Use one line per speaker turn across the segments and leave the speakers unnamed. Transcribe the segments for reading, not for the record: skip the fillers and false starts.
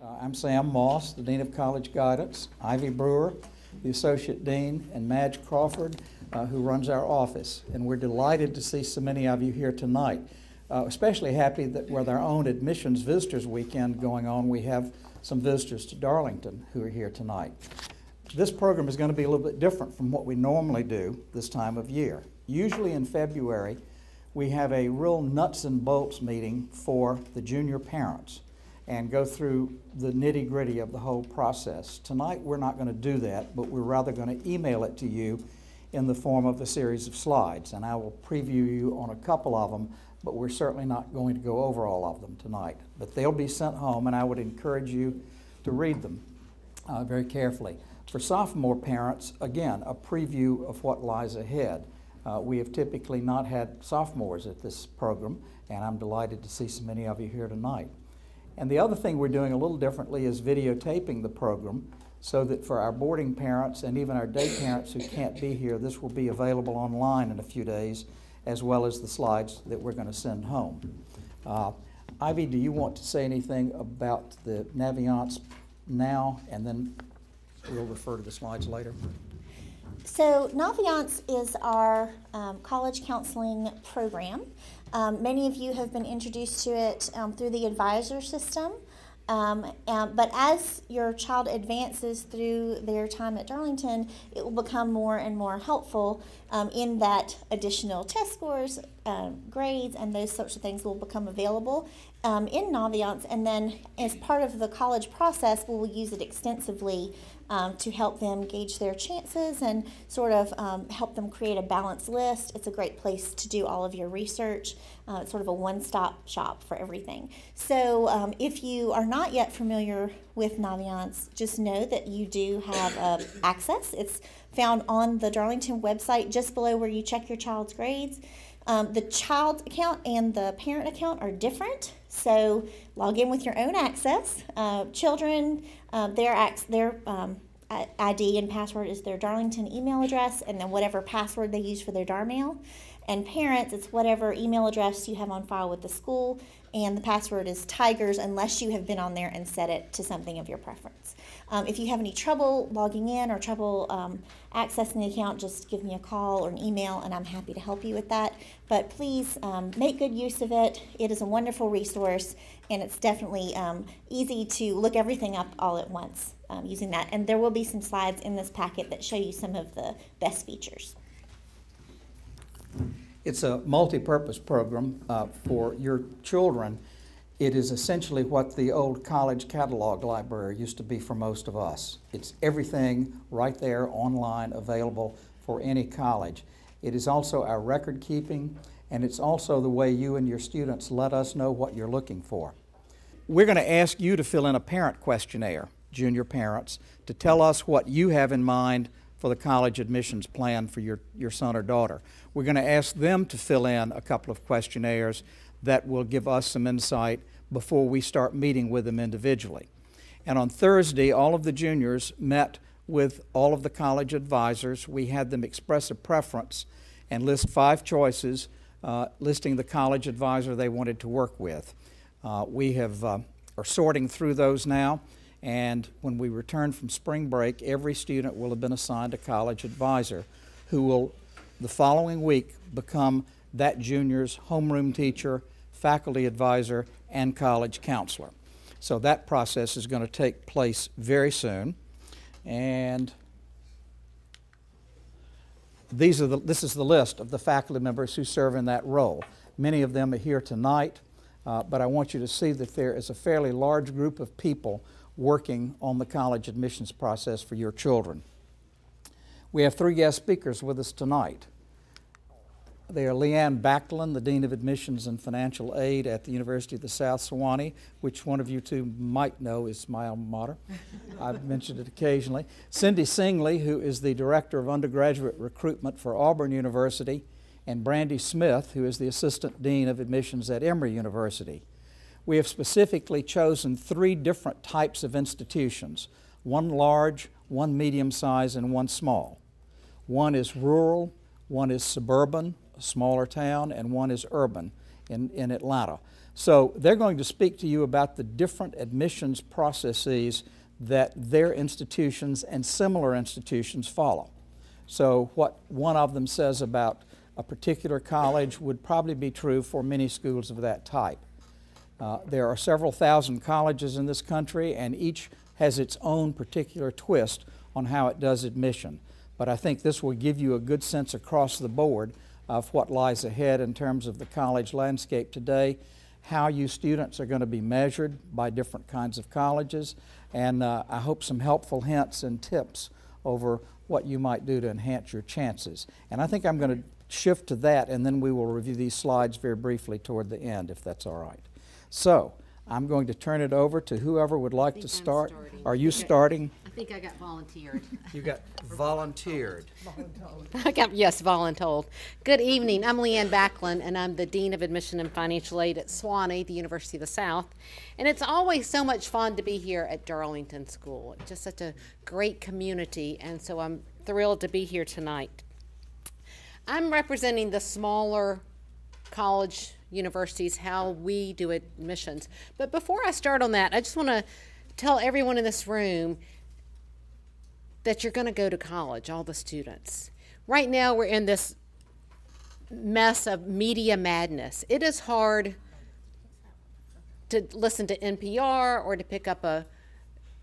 I'm Sam Moss, the Dean of College Guidance, Ivy Brewer, the Associate Dean, and Madge Crawford, who runs our office. And we're delighted to see so many of you here tonight. Especially happy that with our own Admissions Visitors Weekend going on, we have some visitors to Darlington who are here tonight. This program is going to be a little bit different from what we normally do this time of year. Usually in February, we have a real nuts and bolts meeting for the junior parents and go through the nitty-gritty of the whole process. Tonight we're not going to do that, but we're rather going to email it to you in the form of a series of slides, and I will preview you on a couple of them, but we're certainly not going to go over all of them tonight. But they'll be sent home, and I would encourage you to read them very carefully. For sophomore parents, again, a preview of what lies ahead. We have typically not had sophomores at this program, and I'm delighted to see so many of you here tonight. And the other thing we're doing a little differently is videotaping the program so that for our boarding parents and even our day parents who can't be here, this will be available online in a few days, as well as the slides that we're going to send home. Ivy, do you want to say anything about the Naviance now, and then we'll refer to the slides later?
So Naviance is our college counseling program. Many of you have been introduced to it through the advisor system. But as your child advances through their time at Darlington, it will become more and more helpful in that additional test scores, grades, and those sorts of things will become available in Naviance. And then as part of the college process, we will use it extensively to help them gauge their chances and sort of help them create a balanced list. It's a great place to do all of your research. It's sort of a one-stop shop for everything. So if you are not yet familiar with Naviance, just know that you do have access. It's found on the Darlington website just below where you check your child's grades. The child account and the parent account are different, so log in with your own access. Children, their ID and password is their Darlington email address, and then whatever password they use for their Darmail. And parents, it's whatever email address you have on file with the school, and the password is Tigers unless you have been on there and set it to something of your preference. If you have any trouble logging in or trouble accessing the account, just give me a call or an email, and I'm happy to help you with that. But please make good use of it. It is a wonderful resource, and it's definitely easy to look everything up all at once using that. And there will be some slides in this packet that show you some of the best features.
It's a multi-purpose program for your children. It is essentially what the old college catalog library used to be for most of us. It's everything right there online available for any college. It is also our record keeping, and it's also the way you and your students let us know what you're looking for. We're going to ask you to fill in a parent questionnaire, junior parents, to tell us what you have in mind for the college admissions plan for your son or daughter. We're going to ask them to fill in a couple of questionnaires that will give us some insight before we start meeting with them individually. And on Thursday, all of the juniors met with all of the college advisors. We had them express a preference and list 5 choices, listing the college advisor they wanted to work with. We are sorting through those now. And when we return from spring break, every student will have been assigned a college advisor who will, the following week, become that junior's homeroom teacher, faculty advisor, and college counselor. So that process is going to take place very soon. And this is the list of the faculty members who serve in that role. Many of them are here tonight, but I want you to see that there is a fairly large group of people working on the college admissions process for your children. We have 3 guest speakers with us tonight. They are Lee Ann Backlund, the Dean of Admissions and Financial Aid at the University of the South Sewanee, which one of you two might know is my alma mater. I've mentioned it occasionally. Cindy Singley, who is the Director of Undergraduate Recruitment for Auburn University, and Brandi Smith, who is the Assistant Dean of Admissions at Emory University. We have specifically chosen 3 different types of institutions, one large, one medium-sized, and one small. One is rural, one is suburban, a smaller town, and one is urban in Atlanta. So they're going to speak to you about the different admissions processes that their institutions and similar institutions follow. So what one of them says about a particular college would probably be true for many schools of that type. There are several thousand colleges in this country, and each has its own particular twist on how it does admission. But I think this will give you a good sense across the board of what lies ahead in terms of the college landscape today, how you students are going to be measured by different kinds of colleges, and I hope some helpful hints and tips over what you might do to enhance your chances. And I think I'm going to shift to that, and then we will review these slides very briefly toward the end, if that's all right. So I'm going to turn it over to whoever would like to start. Are you starting?
I think I got volunteered.
You got volunteered.
Yes, voluntold. Good evening. I'm Lee Ann Backlund, and I'm the Dean of Admission and Financial Aid at Sewanee, the University of the South. And it's always so much fun to be here at Darlington School. It's just such a great community, and so I'm thrilled to be here tonight. I'm representing the smaller college universities, how we do admissions. But before I start on that, I just want to tell everyone in this room that you're going to go to college, all the students. Right now we're in this mess of media madness. It is hard to listen to NPR or to pick up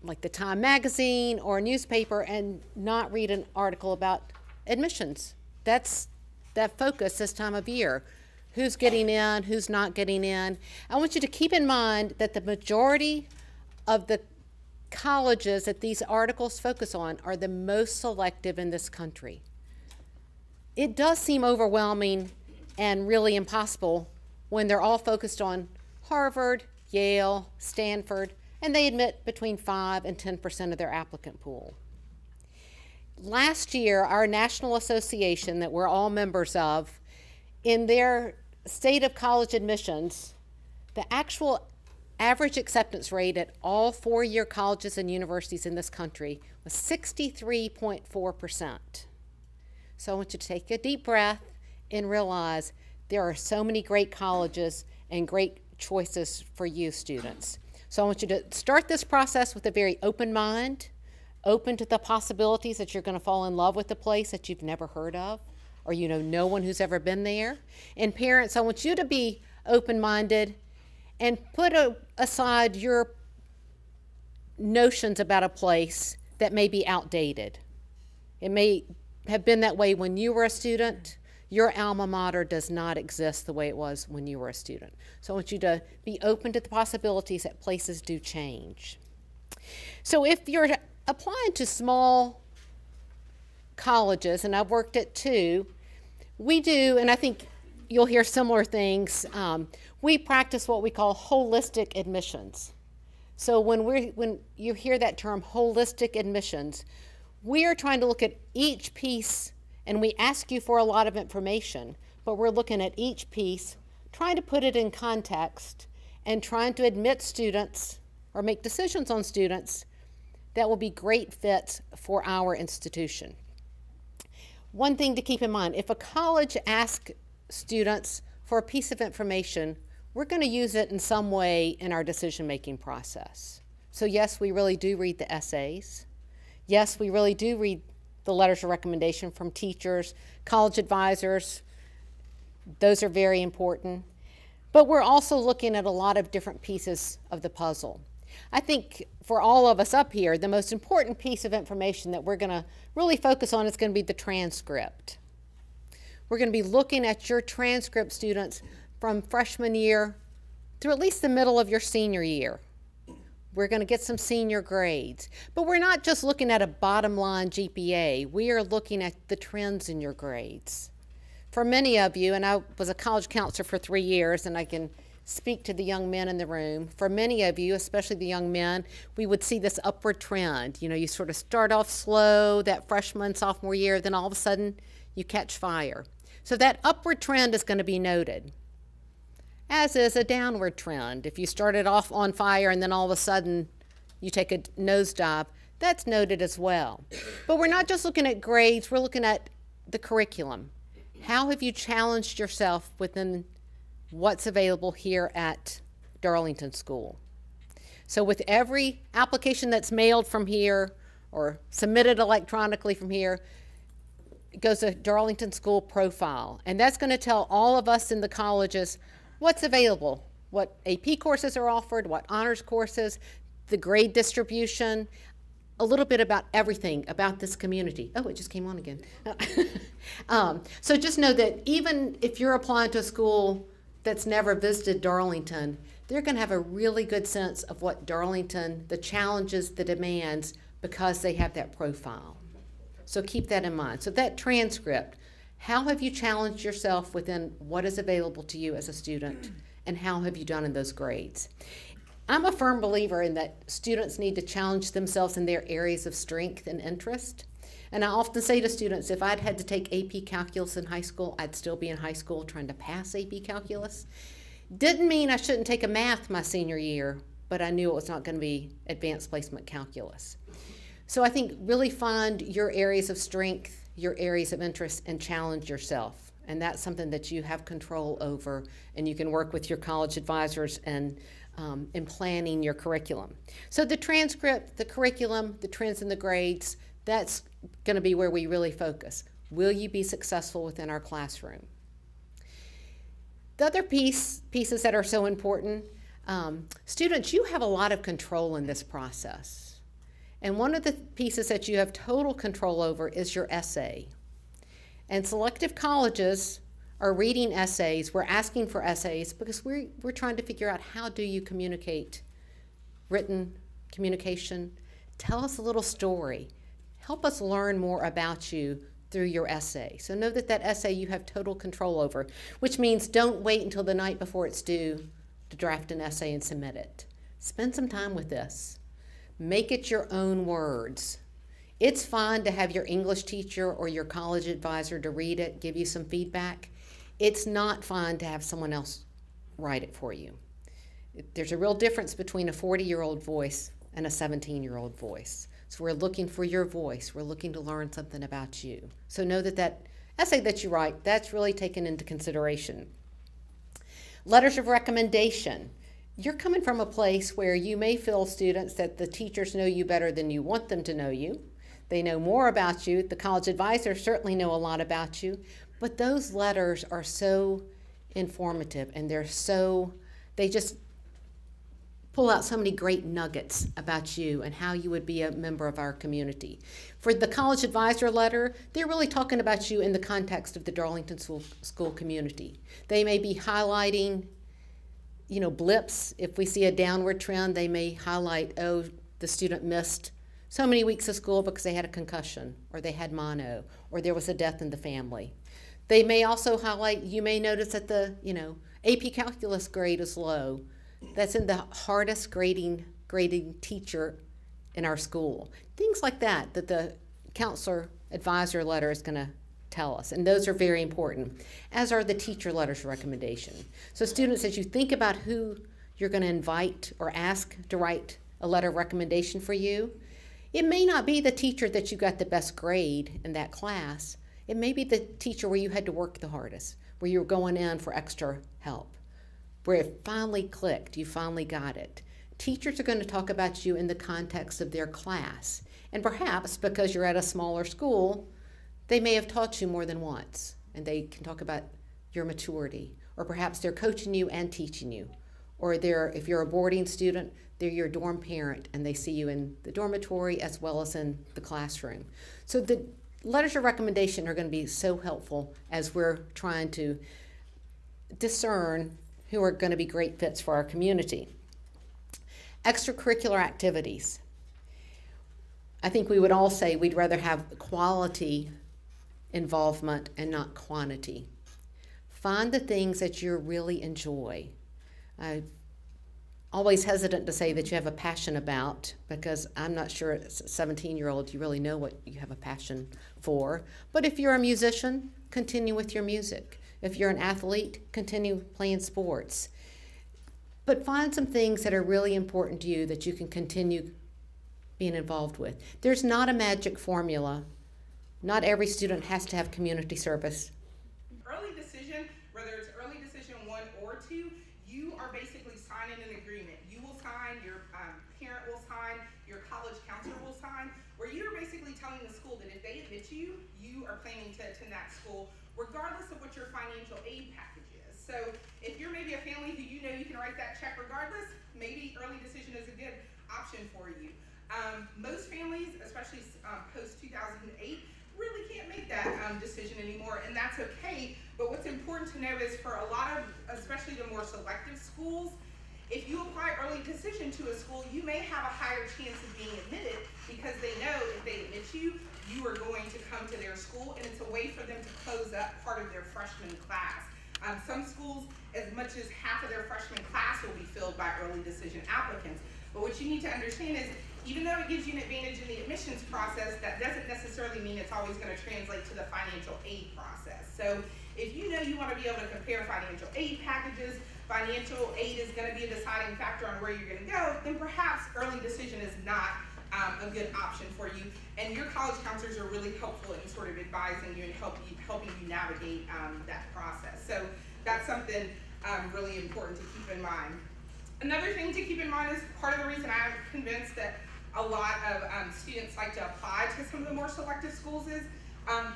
like the Time magazine or a newspaper and not read an article about admissions. That's that focus this time of year. Who's getting in, who's not getting in. I want you to keep in mind that the majority of the colleges that these articles focus on are the most selective in this country. It does seem overwhelming and really impossible when they're all focused on Harvard, Yale, Stanford, and they admit between 5 and 10% of their applicant pool. Last year, our national association that we're all members of, in their state of college admissions, the actual average acceptance rate at all four-year colleges and universities in this country was 63.4%. So I want you to take a deep breath and realize there are so many great colleges and great choices for you students. So I want you to start this process with a very open mind, open to the possibilities that you're going to fall in love with a place that you've never heard of, or you know no one who's ever been there. And parents, I want you to be open-minded and put aside your notions about a place that may be outdated. It may have been that way when you were a student. Your alma mater does not exist the way it was when you were a student. So I want you to be open to the possibilities that places do change. So if you're applying to small colleges, and I've worked at 2, we do, and I think you'll hear similar things, we practice what we call holistic admissions. So when you hear that term holistic admissions, we are trying to look at each piece, and we ask you for a lot of information, but we're looking at each piece, trying to put it in context, and trying to admit students or make decisions on students that will be great fits for our institution. One thing to keep in mind, if a college asks students for a piece of information, we're going to use it in some way in our decision-making process. So yes, we really do read the essays. Yes, we really do read the letters of recommendation from teachers, college advisors. Those are very important. But we're also looking at a lot of different pieces of the puzzle. I think for all of us up here, the most important piece of information that we're going to really focus on is going to be the transcript. We're going to be looking at your transcript, students, from freshman year through at least the middle of your senior year. We're going to get some senior grades. But we're not just looking at a bottom line GPA. We are looking at the trends in your grades. For many of you, and I was a college counselor for 3 years, and I can speak to the young men in the room. For many of you, especially the young men, we would see this upward trend. You know, you sort of start off slow that freshman, sophomore year, then all of a sudden you catch fire. So that upward trend is going to be noted, as is a downward trend. If you started off on fire and then all of a sudden you take a nosedive, that's noted as well. But we're not just looking at grades, we're looking at the curriculum. How have you challenged yourself within what's available here at Darlington School. So with every application that's mailed from here or submitted electronically from here, it goes to Darlington School profile. And that's going to tell all of us in the colleges what's available, what AP courses are offered, what honors courses, the grade distribution, a little bit about everything about this community. Oh, it just came on again. So just know that even if you're applying to a school that's never visited Darlington, they're going to have a really good sense of what Darlington, the challenges, the demands, because they have that profile. So keep that in mind. So that transcript, how have you challenged yourself within what is available to you as a student, and how have you done in those grades? I'm a firm believer in that students need to challenge themselves in their areas of strength and interest. And I often say to students, if I'd had to take AP Calculus in high school, I'd still be in high school trying to pass AP Calculus. Didn't mean I shouldn't take a math my senior year, but I knew it was not going to be advanced placement calculus. So I think really find your areas of strength, your areas of interest, and challenge yourself. And that's something that you have control over, and you can work with your college advisors and in planning your curriculum. So the transcript, the curriculum, the trends and the grades, that's going to be where we really focus. Will you be successful within our classroom? The other pieces that are so important, students, you have a lot of control in this process. And one of the pieces that you have total control over is your essay. And selective colleges are reading essays. We're asking for essays because we're trying to figure out how do you communicate written communication. Tell us a little story. Help us learn more about you through your essay. So know that that essay you have total control over, which means don't wait until the night before it's due to draft an essay and submit it. Spend some time with this. Make it your own words. It's fine to have your English teacher or your college advisor to read it, give you some feedback. It's not fine to have someone else write it for you. There's a real difference between a 40-year-old voice and a 17-year-old voice. So we're looking for your voice. We're looking to learn something about you. So know that that essay that you write, that's really taken into consideration. Letters of recommendation. You're coming from a place where you may feel, students, that the teachers know you better than you want them to know you. They know more about you. The college advisors certainly know a lot about you. But those letters are so informative, and they just pull out so many great nuggets about you and how you would be a member of our community. For the college advisor letter, they're really talking about you in the context of the Darlington School community. They may be highlighting, blips. If we see a downward trend, they may highlight, oh, the student missed so many weeks of school because they had a concussion, or they had mono, or there was a death in the family. They may also highlight, you may notice that the, AP Calculus grade is low. That's in the hardest grading teacher in our school. Things like that the counselor advisor letter is going to tell us. And those are very important, as are the teacher letters of recommendation. So students, as you think about who you're going to invite or ask to write a letter of recommendation for you, it may not be the teacher that you got the best grade in that class. It may be the teacher where you had to work the hardest, where you were going in for extra help, where it finally clicked, you finally got it. Teachers are going to talk about you in the context of their class. And perhaps because you're at a smaller school, they may have taught you more than once, and they can talk about your maturity. Or perhaps they're coaching you and teaching you. Or if you're a boarding student, they're your dorm parent, and they see you in the dormitory as well as in the classroom. So the letters of recommendation are going to be so helpful as we're trying to discern who are going to be great fits for our community. Extracurricular activities. I think we would all say we'd rather have quality involvement and not quantity. Find the things that you really enjoy. I'm always hesitant to say that you have a passion about, because I'm not sure as a 17-year-old you really know what you have a passion for. But if you're a musician, continue with your music. If you're an athlete, continue playing sports. But find some things that are really important to you that you can continue being involved with. There's not a magic formula. Not every student has to have community service.
Early decision, whether it's early decision 1 or 2, you are basically signing an agreement. You will sign, your parent will sign, your college counselor will sign, where you're basically telling the school that if they admit you, you are planning to attend that school, regardless of what your financial aid package is. So if you're maybe a family who you know you can write that check regardless, maybe early decision is a good option for you. Most families, especially post-2008, really can't make that decision anymore, and that's okay. But what's important to know is for a lot of, especially the more selective schools, if you apply early decision to a school, you may have a higher chance of being admitted because they know if they admit you, you are going to come to their school, and it's a way for them to close up part of their freshman class. Some schools, as much as half of their freshman class will be filled by early decision applicants. But what you need to understand is, even though it gives you an advantage in the admissions process, that doesn't necessarily mean it's always going to translate to the financial aid process. So if you know you want to be able to compare financial aid packages, financial aid is going to be a deciding factor on where you're going to go, then perhaps early decision is not a good option for you. And your college counselors are really helpful in sort of advising you and helping you navigate that process. So that's something really important to keep in mind. Another thing to keep in mind is part of the reason I'm convinced that a lot of students like to apply to some of the more selective schools is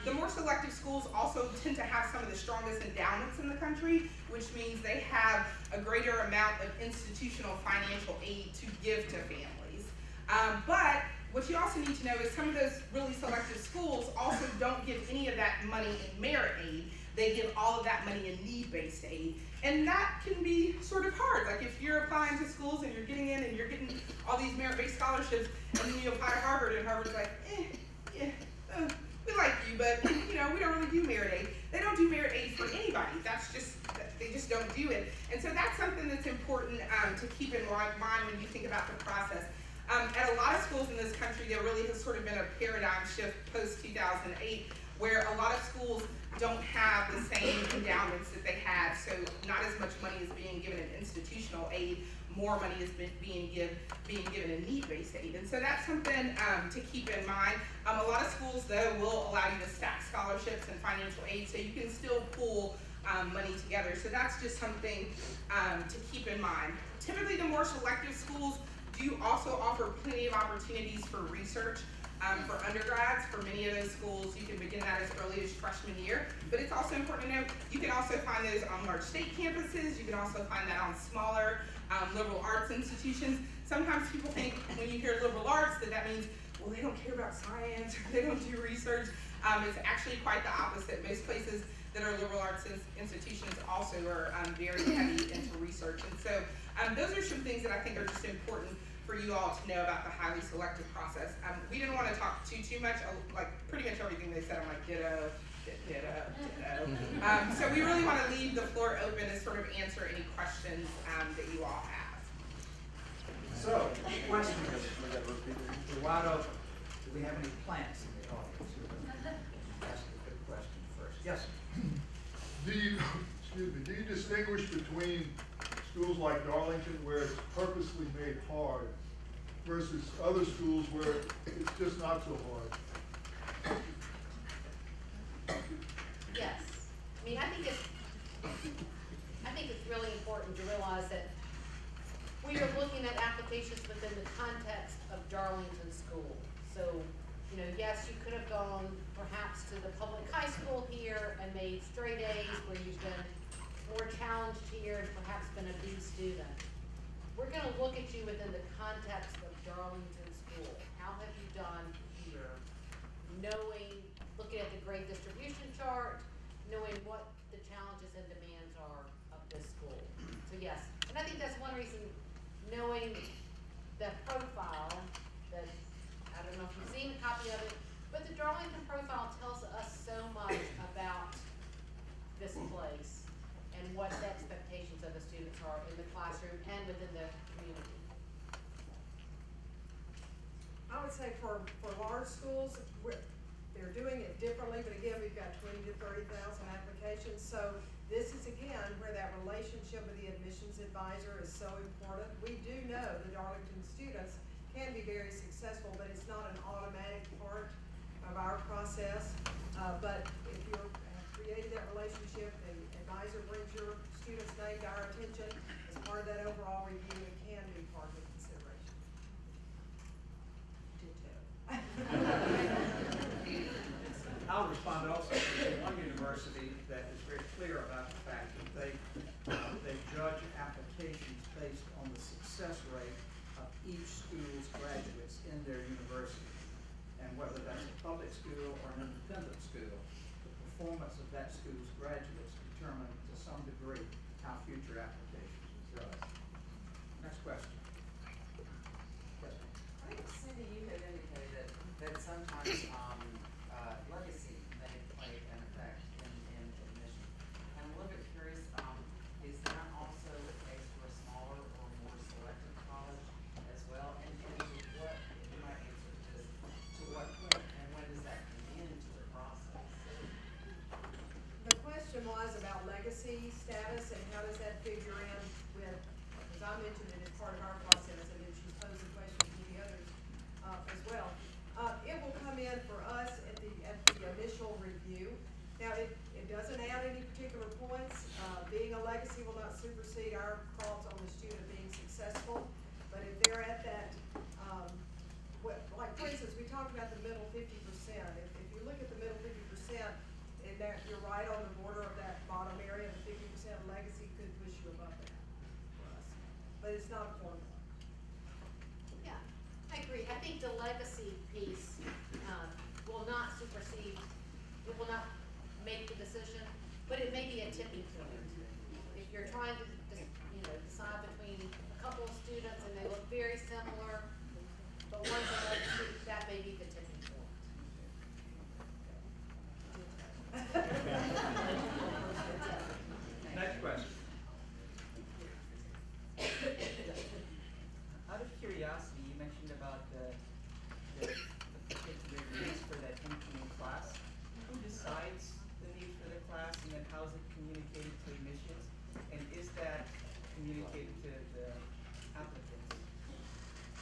the more selective schools also tend to have some of the strongest endowments in the country, which means they have a greater amount of institutional financial aid to give to families. But what you also need to know is some of those really selective schools also don't give any of that money in merit aid. They give all of that money in need-based aid. And that can be sort of hard. Like if you're applying to schools and you're getting in and you're getting all these merit-based scholarships, and then you apply to Harvard and Harvard's like, we like you, but you know, we don't really do merit aid. They don't do merit aid for anybody. That's just, they just don't do it. And so that's something that's important to keep in mind when you think about the process. At a lot of schools in this country, there really has sort of been a paradigm shift post-2008, where a lot of schools don't have the same endowments that they had, so not as much money is being given in institutional aid, more money is being given in need-based aid. And so that's something to keep in mind. A lot of schools, though, will allow you to stack scholarships and financial aid, so you can still pull money together. So that's just something to keep in mind. Typically, the more selective schools do also offer plenty of opportunities for research. For undergrads, for many of those schools, you can begin that as early as freshman year. But it's also important to know, you can also find those on large state campuses. You can also find that on smaller liberal arts institutions. Sometimes people think when you hear liberal arts that means, well, they don't care about science, or they don't do research. It's actually quite the opposite. Most places that are liberal arts institutions also are very heavy into research. And so those are some things that I think are just important for you all to know about the highly selective process. We didn't want to talk too much, like pretty much everything they said, I'm like, ditto. So we really want to leave the floor open to sort of answer any questions that you all have.
So, questions? We're wide open. Do we have any plants in the audience? Ask a good question first. Yes.
Do you distinguish between schools like Darlington, where it's purposely made hard, versus other schools where it's just not so hard?
Yes. I mean, I think it's really important to realize that we are looking at applications within the context of Darlington School. So, you know, yes, you could have gone perhaps to the public high school here and made straight A's where you've been more challenged here and perhaps been a B student. We're going to look at you within the context of Darlington School. How have you done here? Looking at the grade distribution chart, knowing what the challenges and demands are of this school. So yes, and I think that's one reason, knowing the profile that, I don't know if you've seen a copy of it, but the Darlington profile tells us so much about this place and what the expectations of the students are in the classroom and within the community.
I would say for large schools, they're doing it differently, but again, we've got 20 to 30,000 applications. So this is, again, where that relationship with the admissions advisor is so important. We do know the Darlington students can be very successful, but it's not an automatic part of our process. But if you're created that relationship, the advisor brings your student's name to our attention as part of that overall review, it
success rate of each school's graduates in their university. And whether that's a public school or an independent school, the performance of that school's graduates determine to some degree how future applications will judge. Next question. Yes, ma'am.
I think, Cindy, you had indicated that sometimes legacy may play an effect in admission. And I'm a little bit curious, is that also the case for a smaller or more selective college as well? And what, you might answer this, to what point and when does that come into the process?
The question was about legacy status and how does that figure in with, as I mentioned it as part of our process, and then she's posed the question to the others as well. It will come in for us at the initial review. Now, it doesn't add any particular points. Being a legacy will not supersede our thoughts on the student being successful. But if they're at that, like for instance, we talked about the middle 50%. If you look at the middle 50%, and that you're right on the border of that bottom area, the 50% legacy could push you above that for us. But it's not a formula.
Yeah, I agree. I think the legacy piece will not supersede, it will not make the decision, but it may be a tipping point. If you're trying to decide between a couple of students and they look very similar, but one's a legacy, that may be the tipping point.
Next question.
Out of curiosity, you mentioned about the particular needs for that incoming class. Who decides the need for the class, and then how is it communicated to admissions? And is that communicated to the applicants?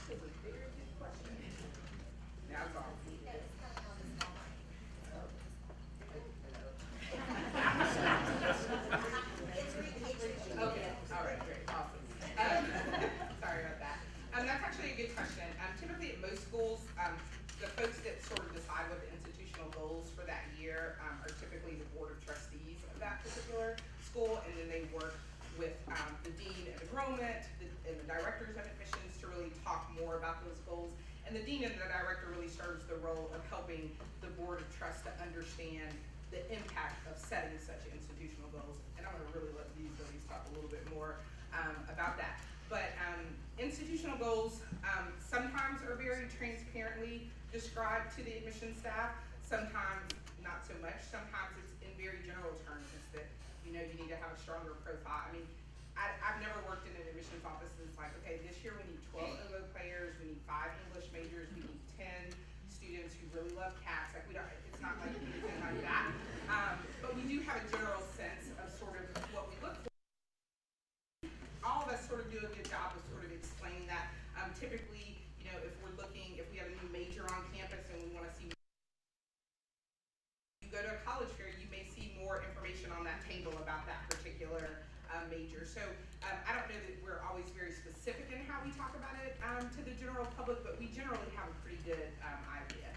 That's a very good question. Now it's all. Okay, all right, great, awesome. Sorry about that. That's actually a good question. Typically at most schools, the folks that sort of decide what the institutional goals for that year are typically the board of trustees of that particular school, and then they work with the dean of enrollment and the directors of admissions to really talk more about those goals. And the dean and the director really serves the role of helping the board of trust to understand the impact of setting such institutional goals. And I'm going to really let these ladies talk a little bit more about that. But institutional goals sometimes are very transparently described to the admissions staff, sometimes not so much. Sometimes it's in very general terms. It's that, you need to have a stronger profile. I mean, I've never worked in an admissions office that's like, okay, this year we need 12 OVO players, we need 5 English majors, we need 10 students who really love cats. Like, it's not like anything like that. But we do have a general sense of sort of what we look for. All of us sort of do a good job of sort of explaining that. Typically, if we have a new major on campus and we want to see, you go to a college fair, you may see more information on that table about that particular major. So I don't know that we're always very specific in how we talk about it to the general public, but we generally have a pretty good idea.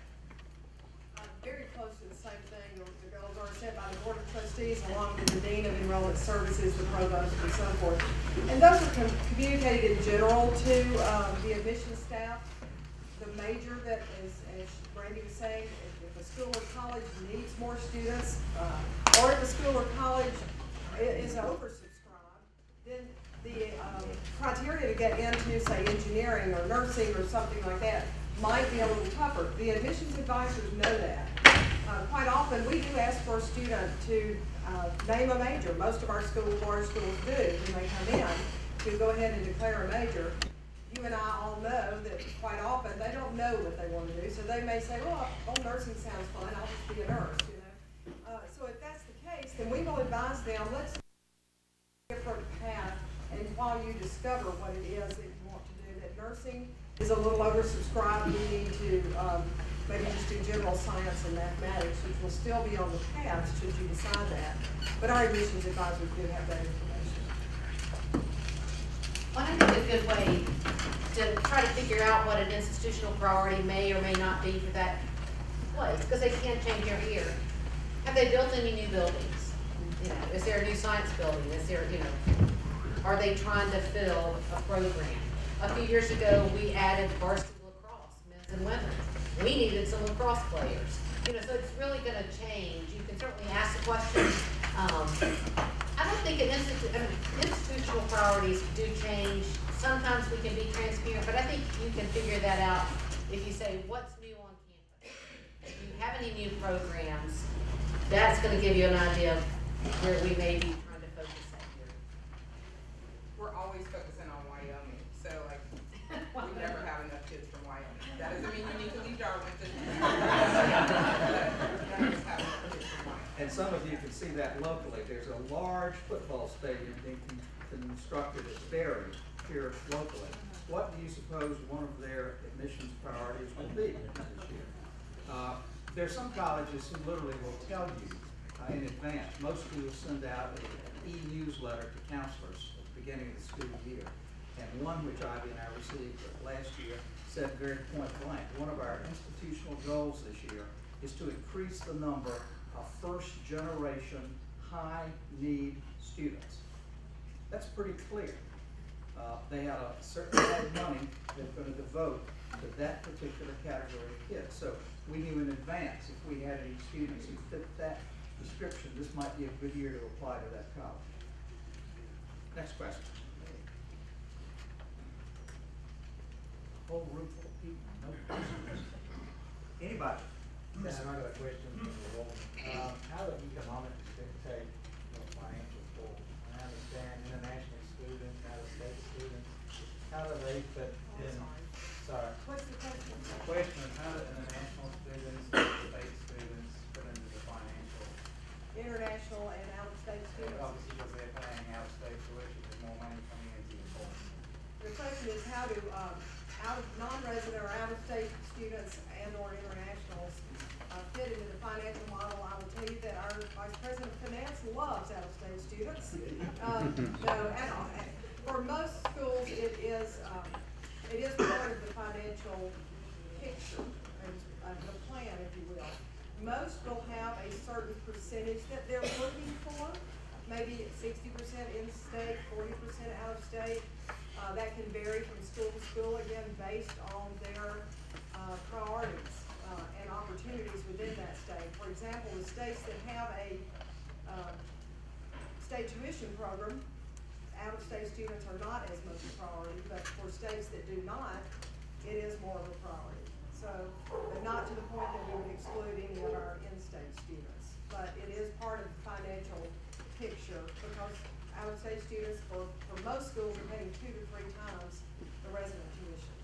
Very close to the same thing. The goals are set by the board of trustees along with the dean of enrollment services, the provost, and so forth. And those are communicated in general to the admissions staff. The major that is, as Brandi was saying, if a school or college needs more students, or if a school or college is oversubscribed, then the criteria to get into, say, engineering or nursing or something like that might be a little tougher. The admissions advisors know that. Quite often, we do ask for a student to name a major. Most of our large schools do when they come in to go ahead and declare a major. You and I all know that quite often they don't know what they want to do, so they may say, well, nursing sounds fun, I'll just be a nurse, So if that's the case, then we will advise them, let's take a different path, and while you discover what it is that you want to do, that nursing is a little oversubscribed, we need to maybe just do general science and mathematics, which will still be on the path should you decide that. But our admissions advisors do have that information.
Well, I think a good way to try to figure out what an institutional priority may or may not be for that place, because they can't change every year. Have they built any new buildings? Is there a new science building? Is there, are they trying to fill a program? a few years ago, we added varsity lacrosse, men's and women's. We needed some lacrosse players. You know, so it's really going to change. You can certainly ask the question. I don't think institutional priorities do change. Sometimes we can be transparent, but I think you can figure that out if you say, what's new on campus? If you have any new programs, that's going to give you an idea of where we may be trying to focus at here.
We're always focusing on Wyoming, so like, we never have enough kids from Wyoming. That doesn't mean you need to leave Darlington.
And some of you can see that locally. There's a large football stadium being constructed at Berry here locally. What do you suppose one of their admissions priorities will be this year? There are some colleges who literally will tell you in advance. Most schools send out an e-newsletter to counselors at the beginning of the school year. And one which Ivy and I received last year said very point blank, one of our institutional goals this year is to increase the number of first-generation high-need students. That's pretty clear. They had a certain amount of money they're going to devote to that particular category of kids. So we knew in advance if we had any students who fit that description, this might be a good year to apply to that college. Next question. Whole room full of people, no questions. Anybody?
Yes, I got a question from the role. How do economics dictate financial goal? I understand international students, out-of-state students. How do they fit in? Sorry.
What's the question?
The question is, how do international students, out-of-state students fit into the financial?
International and out-of-state students.
Obviously, because they're paying out-of-state tuition, there's more money coming into the fold.
The question is, how do non-resident or out-of-state students and or internationals fit into the financial model? I will tell you that our Vice President of Finance loves out-of-state students. For most schools, it is part of the financial picture, the plan, if you will. Most will have a certain percentage that they're looking for, maybe 60% in-state, 40% out-of-state. That can vary from school to school, again, based on their priorities and opportunities within that state. For example, the states that have a state tuition program, out-of-state students are not as much a priority, but for states that do not, it is more of a priority. So, but not to the point that we would exclude any of our in-state students. But it is part of the financial picture because out-of-state students for most schools are paying 2 to 3 times the resident tuition.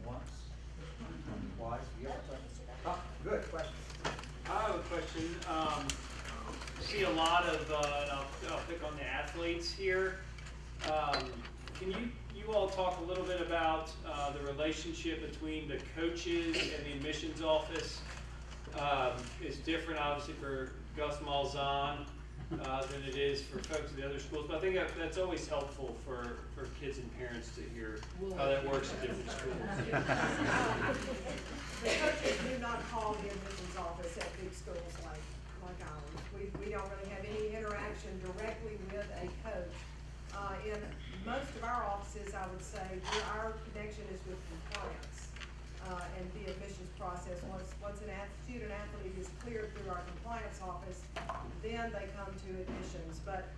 Once, twice, yes. Oh, good question.
I have a question. See a lot of, and I'll pick on the athletes here. Can you all talk a little bit about the relationship between the coaches and the admissions office? It's different, obviously, for Gus Malzahn than it is for folks at the other schools, but I think that's always helpful for kids and parents to hear how that works at different schools.
The coaches do not call the admissions office at big schools like ours. We don't really have any interaction directly with a coach. In most of our offices, I would say, our connection is with compliance and the admissions process. Once a student athlete is cleared through our compliance office, then they come to admissions. But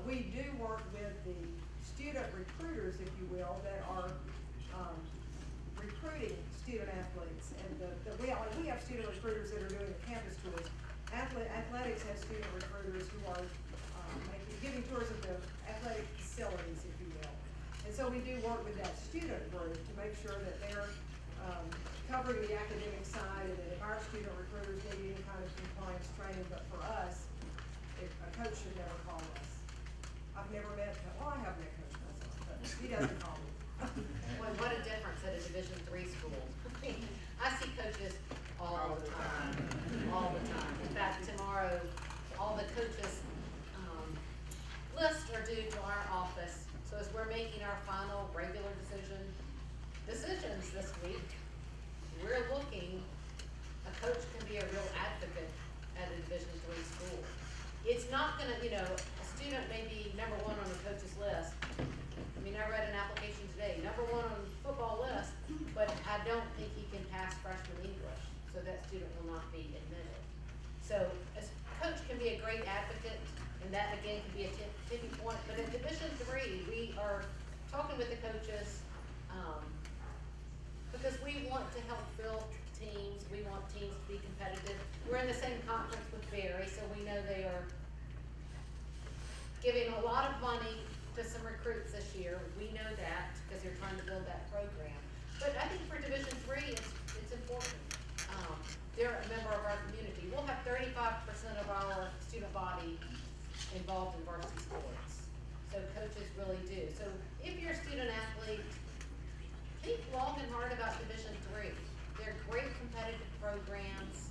we do work with the student recruiters, if you will, that are recruiting student athletes. And we have student recruiters that are doing the campus tours. Athletics have student recruiters who are giving tours of the athletic facilities, if you will. And so we do work with that student group to make sure that they're covering the academic side, and that if our student recruiters need any kind of compliance training, but for us, a coach should never call us. I've never met, well, I have met Coach myself, but he doesn't call me.
Well, what a difference at a Division III school. I see coaches all the time, all the time. In fact, tomorrow, all the coaches' lists are due to our office. So as we're making our final regular decisions this week, we're looking, a coach can be a real advocate at a Division III school. gonna, a student may be number one on the coach's list. I mean, I read an application today, number one on the football list, but I don't think he can pass freshman English, so that student will not be admitted. So a coach can be a great advocate, and that again can be a tipping point, but in Division III, we are talking with the coaches, because we want to help build teams, we want teams to be competitive. We're in the same conference with Barry, so we know they are giving a lot of money to some recruits this year. We know that because they're trying to build that program. But I think for Division III, it's important. They're a member of our community. We'll have 35% of our student body involved in varsity sports. So coaches really do. So if you're a student athlete, think long and hard about Division III. They're great competitive programs.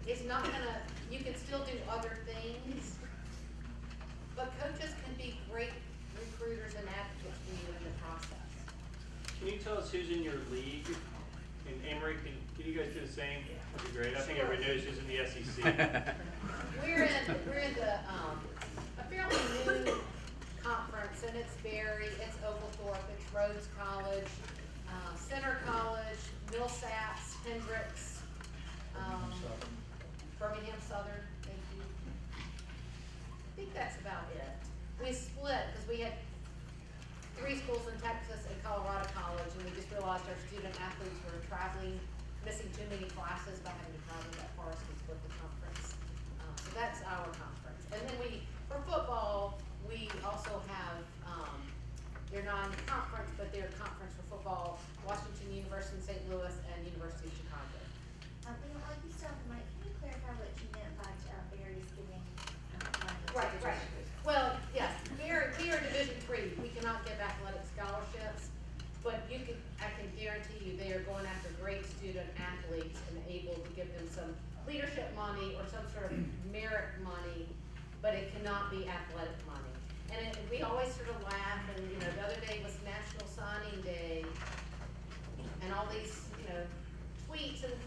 It's not gonna, you can still do other things, but coaches can be great recruiters and advocates for you in the process.
Can you tell us who's in your league? And Emory, can you guys do the same? That'd be great. I think everybody knows who's in the SEC.
We're in the a fairly new conference, and it's Berry, it's Oglethorpe, it's Rhodes College, Center College, Millsaps, Hendricks, Birmingham Southern. Thank you. I think that's about it. We split because we had 3 schools in Texas and Colorado College, and we just realized our student athletes were traveling, missing too many classes by having to travel that far, so we split the conference. So that's our conference. And then for football, we also have, they're non-conference, but they're conference for football, Washington University in St. Louis and University of Chicago.
Leon, like you still, Mike, can you clarify what you meant by Barry's giving money?
Right. Well, yes, we are Division III. We cannot give athletic scholarships, but I can guarantee you they are going after great student athletes and able to give them some leadership money or some sort of merit money, but it cannot be athletic money. And we always sort of laugh, and the other day was National Signing Day, and all these, tweets and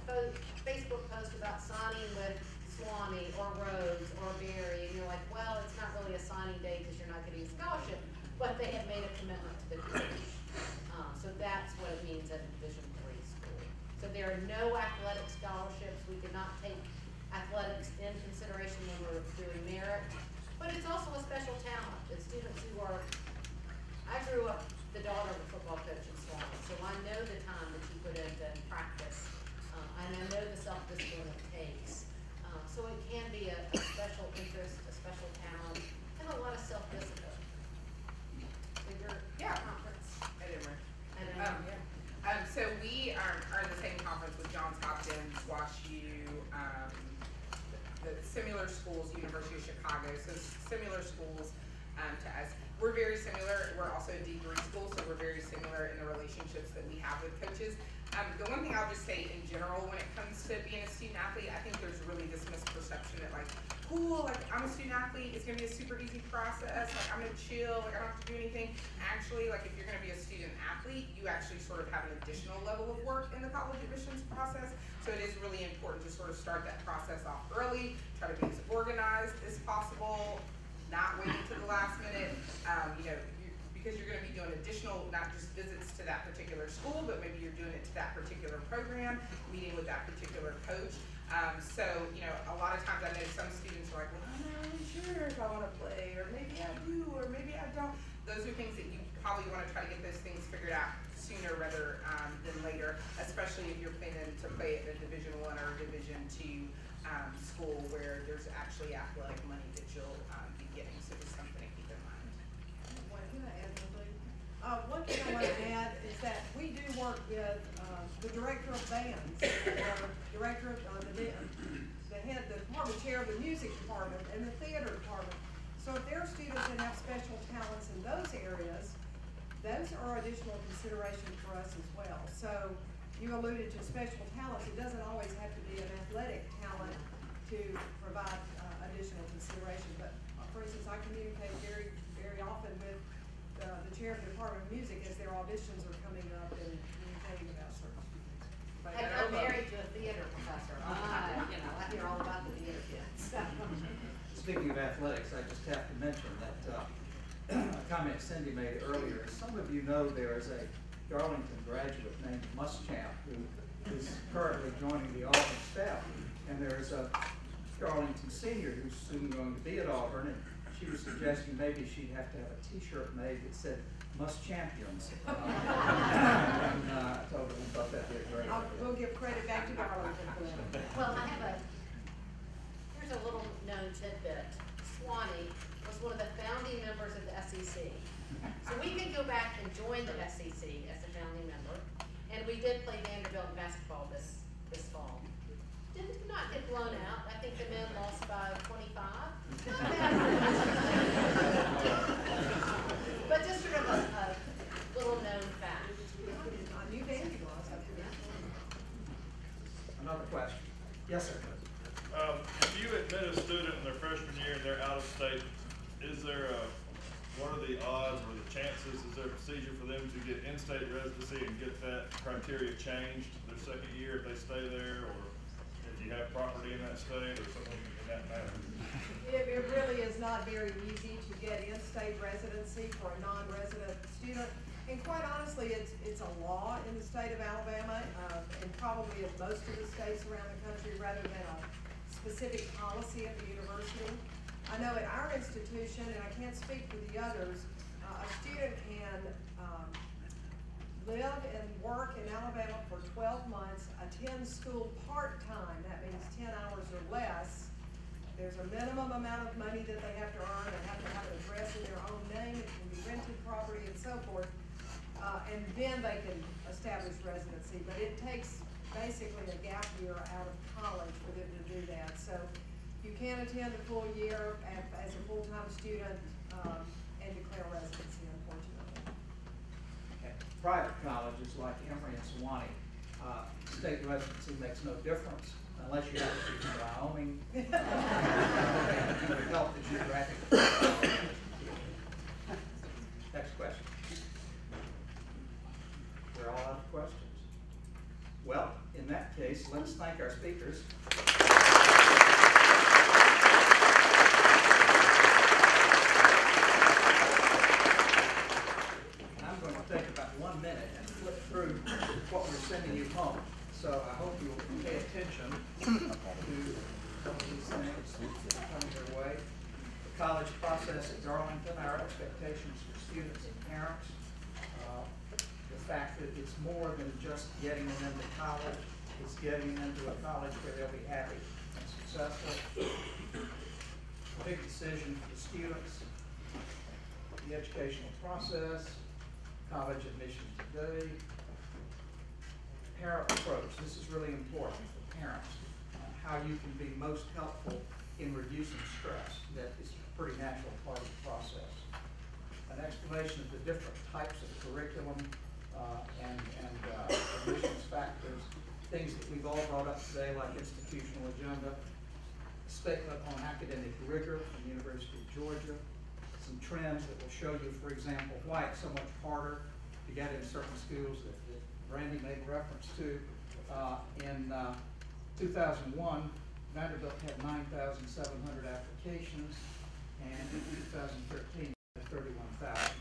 Facebook posts about signing with Sewanee or Rhodes or Berry, and you're like, well, it's not really a signing day because you're not getting a scholarship, but they have made a commitment to the coach. So that's what it means at a Division III school. So there are no athletic scholarships. We cannot take athletics in consideration when we're doing merit, but it's also a special talent. It's students who I grew up the daughter of a football coach in Sewanee, so I know the time that you put into practice, and I know the self-discipline it takes. So it can be a special interest, a special talent, and a lot of self-discipline. Conference.
At Emory. So we are in the same conference with Johns Hopkins, WashU, the similar schools, University of Chicago, so similar schools to us. We're very similar. We're also a D3 school, so we're very similar in the relationships that we have with coaches. The one thing I'll just say in general when it comes to being a student athlete, I think there's really this misperception that cool, I'm a student athlete, it's gonna be a super easy process, I'm gonna chill, I don't have to do anything. Actually, if you're gonna be a student athlete, you actually sort of have an additional level of work in the college admissions process. So it is really important to sort of start that process off early, try to be as organized as possible, not waiting to the last minute, because you're going to be doing additional, not just visits to that particular school, but maybe you're doing it to that particular program, meeting with that particular coach. So, a lot of times I know some students are like, well, I'm not really sure if I want to play, or maybe I do, or maybe I don't. Those are things that you probably want to try to get those things figured out sooner rather than later, especially if you're planning to play at a Division I or Division II school where there's actually athletic money that you'll be getting. So just something to keep in mind.
One thing I want to add is that we do work with the director of bands, or director of the department chair of the music department and the theater department. So if there are students that have special talents in those areas, those are additional consideration for us as well. So you alluded to special talents. It doesn't always have to be an athletic talent to provide additional consideration. But for instance, I communicate very, very often with the chair of the Department of Music as their auditions are coming up and communicating about certain students.
I'm married to a theater professor. I hear all about the theater kids.
speaking of athletics, I just have to mention that a comment Cindy made earlier. Some of you know there is a Darlington graduate named Muschamp who is currently joining the Auburn staff, and there is a Darlington senior who's soon going to be at Auburn, and she was suggesting maybe she'd have to have a T-shirt made that said "Must Champions." And I told her we thought that'd be a great idea.
We'll give credit back to Darlington for that.
Well, here's a little known tidbit. Sewanee was one of the founding members of the SEC. So we could go back and join the SEC as a founding member. And we did play Vanderbilt in basketball this fall. Did not get blown out. I think the men lost by 25. But just sort of a little known fact.
Another question. Yes, sir.
If you admit a student in their freshman year and they're out of state, is there what are the odds or the chances, is there a procedure for them to get in-state residency and get that criteria changed their second year if they stay there, or if you have property in that state or something in that matter?
It really is not very easy to get in-state residency for a non-resident student. And quite honestly, it's a law in the state of Alabama, and probably in most of the states around the country, rather than a specific policy at the university. I know at our institution, and I can't speak for the others, a student can live and work in Alabama for 12 months, attend school part-time, that means 10 hours or less. There's a minimum amount of money that they have to earn. They have to have an address in their own name. It can be rented property and so forth. And then they can establish residency. But it takes basically a gap year out of college for them to do that. So you can attend a full year as a full-time student and declare residency, unfortunately.
Okay. Private colleges like Emory and Sewanee, state residency makes no difference unless you have to be from Wyoming. It would help the geographic. Next question. We're all out of questions. Well, in that case, let's thank our speakers. I'm going to take about 1 minute and flip through what we're sending you home. So I hope you will pay attention to some of these things coming your way. The college process at Darlington, our expectations for students and parents. The fact that it's more than just getting them into college, it's getting them into a college where they'll be happy and successful. A big decision for the students, the educational process, college admission today, parent approach. This is really important for parents, how you can be most helpful in reducing stress. That is a pretty natural part of the process. An explanation of the different types of curriculum and admissions factors, things that we've all brought up today, like institutional agenda, a statement on academic rigor from the University of Georgia, some trends that will show you, for example, why it's so much harder to get in certain schools that Brandi made reference to. In 2001, Vanderbilt had 9,700 applications, and in 2013, 31,000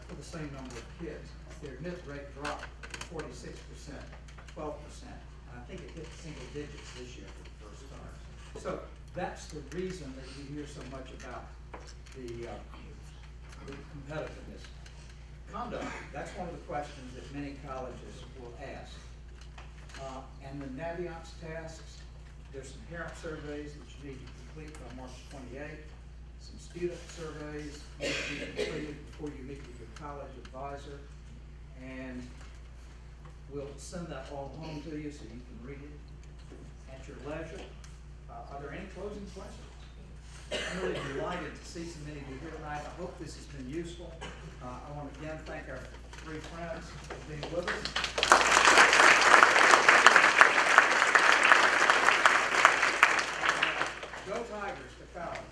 for the same number of kids. Their admit rate dropped from 46%, 12%. And I think it hit single digits this year for the first time. So that's the reason that you hear so much about the competitiveness. Conduct, that's one of the questions that many colleges will ask. And the Naviance tasks, there's some parent surveys that you need to complete by March 28th. Some student surveys need to be completed before you meet with your college advisor. And we'll send that all home to you so you can read it at your leisure. Are there any closing questions? I'm really delighted to see so many of you here tonight. I hope this has been useful. I want to again thank our three friends for being with us. Go Tigers to college.